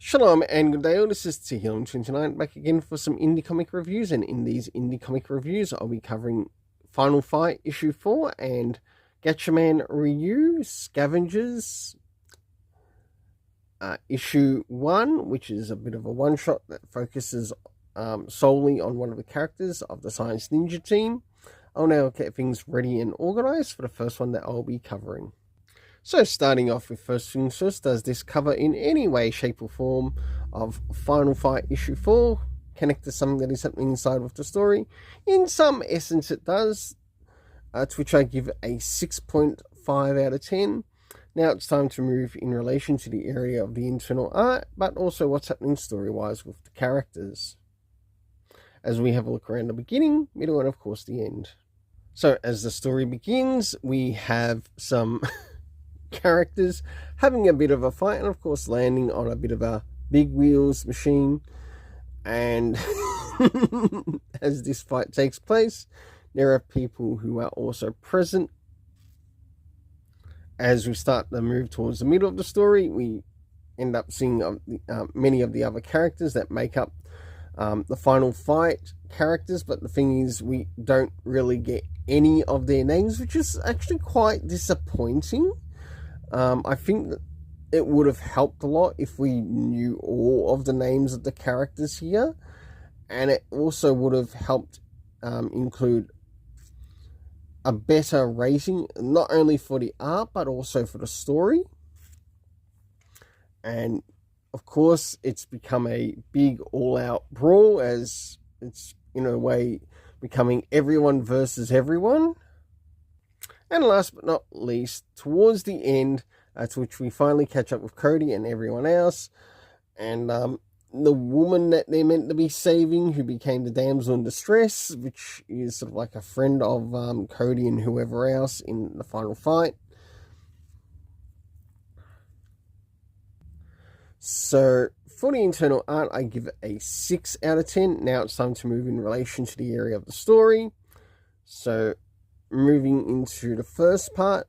Shalom and good day all, this is Healing29 back again for some indie comic reviews, and in these indie comic reviews I'll be covering Final Fight issue 4 and Gatchaman Ryu Scavengers issue 1, which is a bit of a one-shot that focuses solely on one of the characters of the Science Ninja team. I'll now get things ready and organized for the first one that I'll be covering. So starting off with first things first, does this cover in any way, shape or form of Final Fight issue 4 connect to something that is happening inside of the story? In some essence it does, to which I give a 6.5 out of 10. Now it's time to move in relation to the area of the internal art, but also what's happening story-wise with the characters, as we have a look around the beginning, middle and of course the end. So as the story begins, we have some characters having a bit of a fight, and of course landing on a bit of a big wheels machine. And as this fight takes place, there are people who are also present. As we start to move towards the middle of the story, we end up seeing many of the other characters that make up the Final Fight characters, but the thing is we don't really get any of their names, which is actually quite disappointing. I think that it would have helped a lot if we knew all of the names of the characters here, and it also would have helped include a better rating, not only for the art but also for the story. And of course it's become a big all-out brawl, as it's in a way becoming everyone versus everyone. And last but not least, towards the end, to which we finally catch up with Cody and everyone else, and the woman that they're meant to be saving, who became the damsel in distress, which is sort of like a friend of Cody and whoever else in the Final Fight. So for the internal art, I give it a 6 out of 10. Now it's time to move in relation to the area of the story. So moving into the first part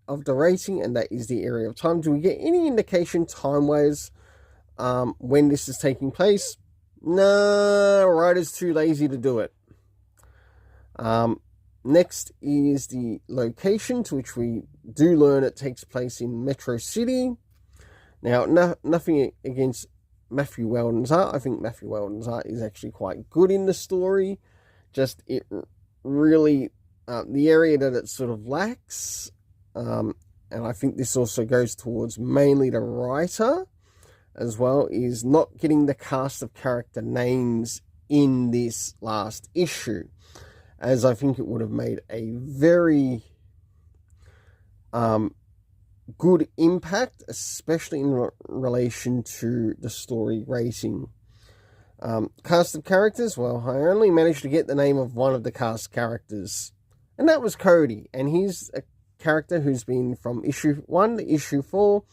of the rating, and that is the area of time. Do we get any indication time-wise when this is taking place? No, writer's too lazy to do it. Next is the location, to which we do learn it takes place in Metro City. Now, nothing against Matthew Weldon's art. I think Matthew Weldon's art is actually quite good in the story. Just it really the area that it sort of lacks, and I think this also goes towards mainly the writer as well, is not getting the cast of character names in this last issue, as I think it would have made a very good impact, especially in relation to the story rating. Cast of characters, well, I only managed to get the name of one of the cast characters, and that was Cody, and he's a character who's been from issue 1 to issue 4,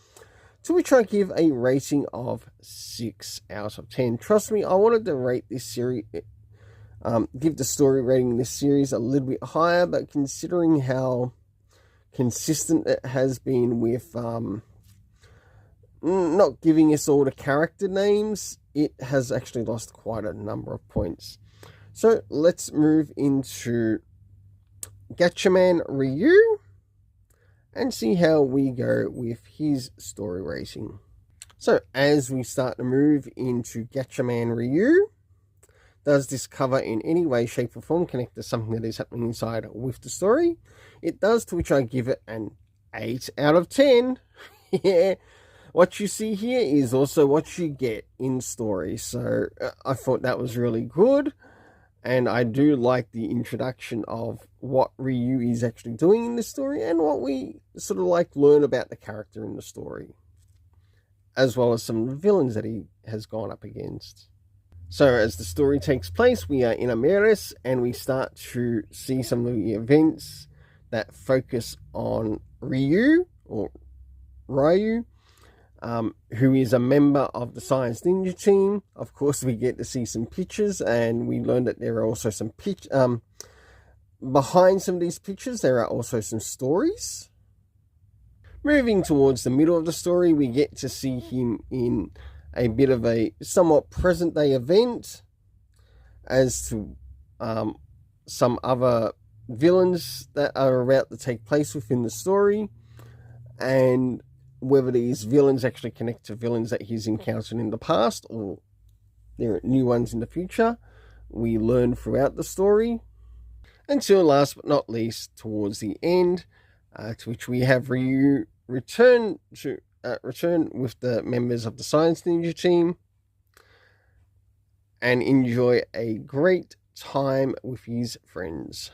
to which I give a rating of 6 out of 10. Trust me, I wanted to rate this series, give the story rating in this series a little bit higher, but considering how consistent it has been with not giving us all the character names, it has actually lost quite a number of points. So let's move into Gatchaman Ryu and see how we go with his story rating. So as we start to move into Gatchaman Ryu, does this cover in any way, shape or form connect to something that is happening inside with the story? It does, to which I give it an 8 out of 10. Yeah, what you see here is also what you get in story. So I thought that was really good. And I do like the introduction of what Ryu is actually doing in the story, and what we sort of like learn about the character in the story, as well as some villains that he has gone up against. So as the story takes place, we are in Ameris, and we start to see some of the events that focus on Ryu, or Ryu, who is a member of the Science Ninja team. Of course, we get to see some pictures, and we learn that there are also some behind some of these pictures, there are also some stories. Moving towards the middle of the story, we get to see him in a bit of a somewhat present day event as to some other villains that are about to take place within the story, and whether these villains actually connect to villains that he's encountered in the past or there are new ones in the future, we learn throughout the story. Until last but not least, towards the end, to which we have Ryu return with the members of the Science Ninja team and enjoy a great time with his friends.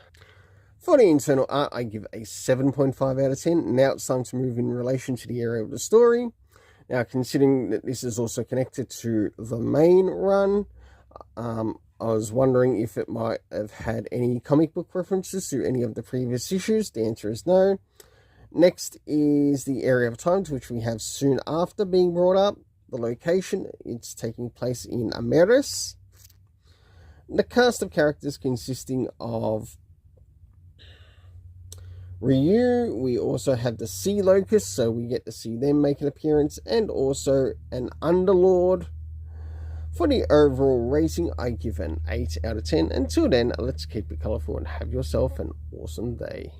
For the internal art, I give a 7.5 out of 10. Now it's time to move in relation to the area of the story. Now, considering that this is also connected to the main run, I was wondering if it might have had any comic book references to any of the previous issues. The answer is no. Next is the area of time, to which we have soon after being brought up. The location, it's taking place in Ameris. The cast of characters consisting of Ryu, we also have the Sea Locusts, so we get to see them make an appearance, and also an Underlord. For the overall rating, I give an 8 out of 10. Until then, let's keep it colourful and have yourself an awesome day.